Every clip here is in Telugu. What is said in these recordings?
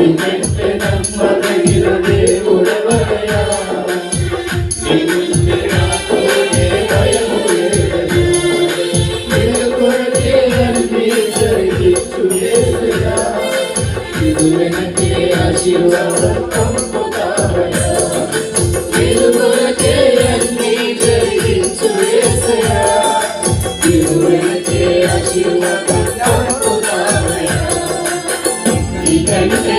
నీకంటే నమ్మదగిన దేవుడెవరయ్యా నీవుంటే నాకు ఏ భయము లేదయ్యా నీ కొరకే అన్నీ జరిగించు యేసయ్యా నీవు వెనకే ఆశీర్వాదం పంపుతావయ్యా నీవు కొరకే అన్నీ జరిగించు యేసయ్యా నీవు వెనకే ఆశీర్వాదం పంపుతావయ్యా నీకంటే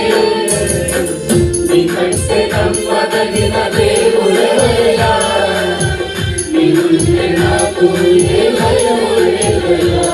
నమ్మదగిన దేవుడెవరయ్యా నీవుంటే నాకు ఏ భయము లేదయ్యా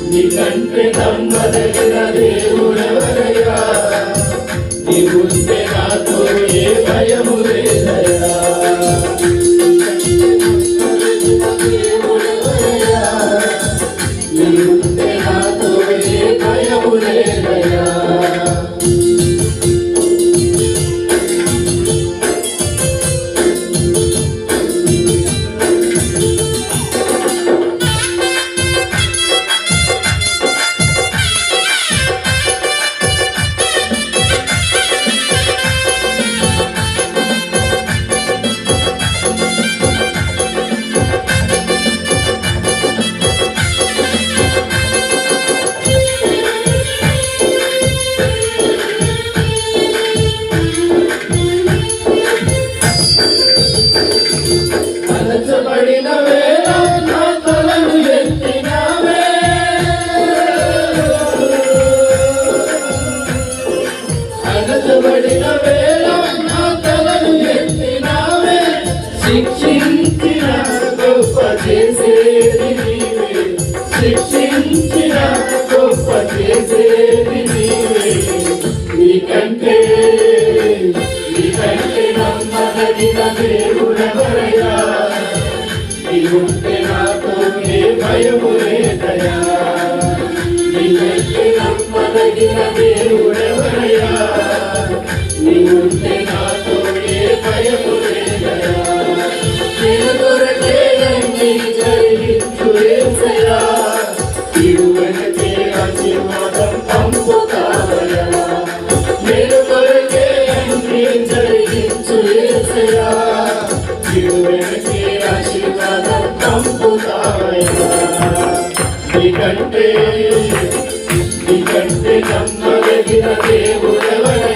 నీకంటే నమ్మదగిన దేవుడెవరయ్యా నీవుంటే నాకు ఏ భయము లేదయ్యా నీవుంటే నాకు ఏ భయము లేదయ్యా అణచబడిన వేళ నా తలను ఎత్తినావే అణచబడిన వేళ నా తలను ఎత్తినావే శిక్షించిన గొప్ప చేసేది నీవే శిక్షించిన గొప్ప చేసేది నీవే నీకంటే నమ్మదగిన దేవుడెవరయ్యా నీవుంటే నాకు ఏ భయము లేదయ్యా నీకంటే నమ్మదగిన దేవుడెవరయ్యా నీవుంటే నాకు ఏ భయము లేదయ్యా నేను కొరకే అన్నీ జరిగించు యేసయ్యా నీవు వెనకే ఆశీర్వాదం పంపుతావయ్యా నేను కొరకే అన్నీ జరిగించు యేసయ్యా నీవు వెనకే ఆశీర్వాదం పంపుతావయ్యా నీకంటే నమ్మదగిన దేవుడెవరయ్యా